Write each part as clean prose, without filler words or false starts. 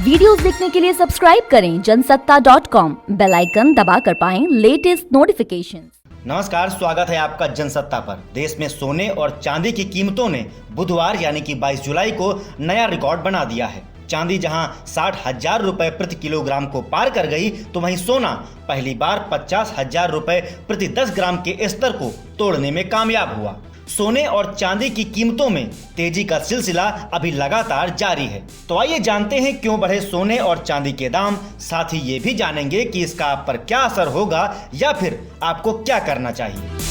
Videos देखने के लिए सब्सक्राइब करें जनसत्ता.com, बेल आइकन दबाकर पाएं लेटेस्ट नोटिफिकेशन। नमस्कार, स्वागत है आपका जनसत्ता पर। देश में सोने और चांदी की कीमतों ने बुधवार यानी कि 22 जुलाई को नया रिकॉर्ड बना दिया है। चांदी जहां 60,000 रुपए प्रति किलोग्राम को पार कर गई, तो वहीं सोना पहली बार 50,000 रुपए प्रति 10 ग्राम के स्तर को तोड़ने में कामयाब हुआ। सोने और चांदी की कीमतों में तेजी का सिलसिला अभी लगातार जारी है। तो आइए जानते हैं क्यों बढ़े सोने और चांदी के दाम। साथ ही ये भी जानेंगे कि इसका आप पर क्या असर होगा या फिर आपको क्या करना चाहिए।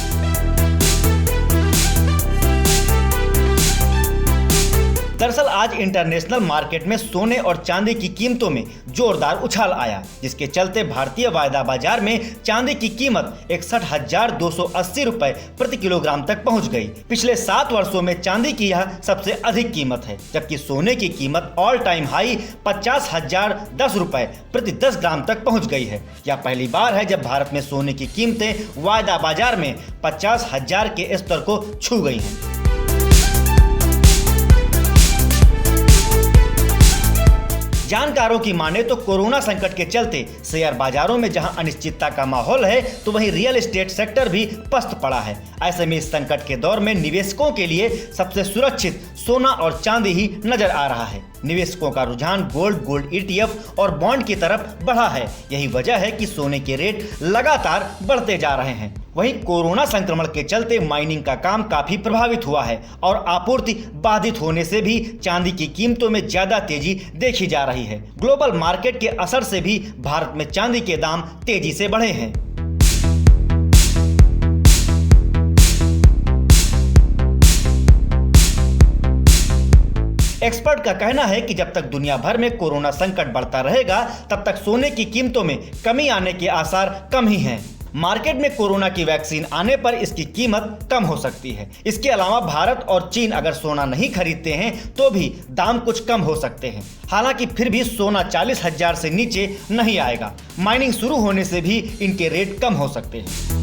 दरअसल आज इंटरनेशनल मार्केट में सोने और चांदी की कीमतों में जोरदार उछाल आया, जिसके चलते भारतीय वायदा बाजार में चांदी की कीमत 61,280 रुपए प्रति किलोग्राम तक पहुंच गई। पिछले 7 वर्षों में चांदी की यह सबसे अधिक कीमत है, जबकि सोने की कीमत ऑल टाइम हाई 50,010 रुपए प्रति 10 ग्राम तक पहुंच गई है। यह पहली बार है जब भारत में सोने की कीमतें वायदा बाजार में 50,000 के स्तर को छू गई हैं। जानकारों की माने तो कोरोना संकट के चलते शेयर बाजारों में जहां अनिश्चितता का माहौल है, तो वहीं रियल एस्टेट सेक्टर भी पस्त पड़ा है। ऐसे में इस संकट के दौर में निवेशकों के लिए सबसे सुरक्षित सोना और चांदी ही नजर आ रहा है। निवेशकों का रुझान गोल्ड ETF और बॉन्ड की तरफ बढ़ा है। यही वजह है कि सोने के रेट लगातार बढ़ते जा रहे हैं। वहीं कोरोना संक्रमण के चलते माइनिंग का काम काफी प्रभावित हुआ है और आपूर्ति बाधित होने से भी चांदी की कीमतों में ज्यादा तेजी देखी जा रही है। ग्लोबल मार्केट के असर से भी भारत में चांदी के दाम तेजी से बढ़े हैं। एक्सपर्ट का कहना है कि जब तक दुनिया भर में कोरोना संकट बढ़ता रहेगा, तब तक सोने की कीमतों में कमी आने के आसार कम ही हैं। मार्केट में कोरोना की वैक्सीन आने पर इसकी कीमत कम हो सकती है। इसके अलावा भारत और चीन अगर सोना नहीं खरीदते हैं तो भी दाम कुछ कम हो सकते हैं। हालांकि फिर भी सोना 40,000 से नीचे नहीं आएगा। माइनिंग शुरू होने से भी इनके रेट कम हो सकते हैं।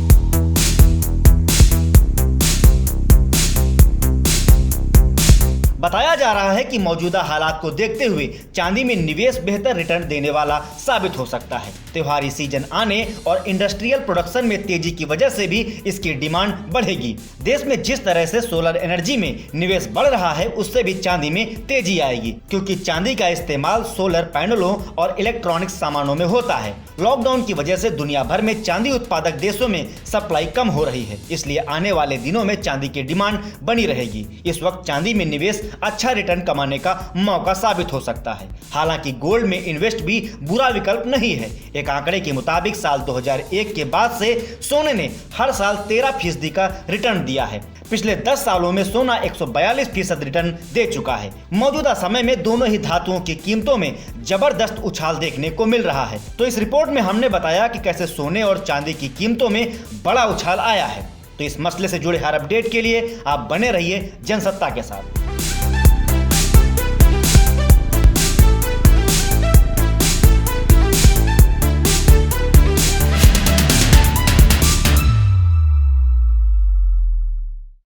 बताया जा रहा है कि मौजूदा हालात को देखते हुए चांदी में निवेश बेहतर रिटर्न देने वाला साबित हो सकता है। त्योहारी सीजन आने और इंडस्ट्रियल प्रोडक्शन में तेजी की वजह से भी इसकी डिमांड बढ़ेगी। देश में जिस तरह से सोलर एनर्जी में निवेश बढ़ रहा है, उससे भी चांदी में तेजी आएगी, क्योंकि चांदी का इस्तेमाल सोलर पैनलों और इलेक्ट्रॉनिक्स सामानों में होता है। लॉकडाउन की वजह से दुनिया भर में चांदी उत्पादक देशों में सप्लाई कम हो रही है, इसलिए आने वाले दिनों में चांदी की डिमांड बनी रहेगी। इस वक्त चांदी में निवेश अच्छा रिटर्न कमाने का मौका साबित हो सकता है। हालांकि गोल्ड में इन्वेस्ट भी बुरा विकल्प नहीं है। एक आंकड़े के मुताबिक साल 2001 के बाद से सोने ने हर साल 13% का रिटर्न दिया है। पिछले 10 सालों में सोना 142% रिटर्न दे चुका है। मौजूदा समय में दोनों ही धातुओं की कीमतों में जबरदस्त उछाल देखने को मिल रहा है। तो इस रिपोर्ट में हमने बताया कि कैसे सोने और चांदी की कीमतों में बड़ा उछाल आया है। तो इस मसले से जुड़े हर अपडेट के लिए आप बने रहिए जनसत्ता के साथ।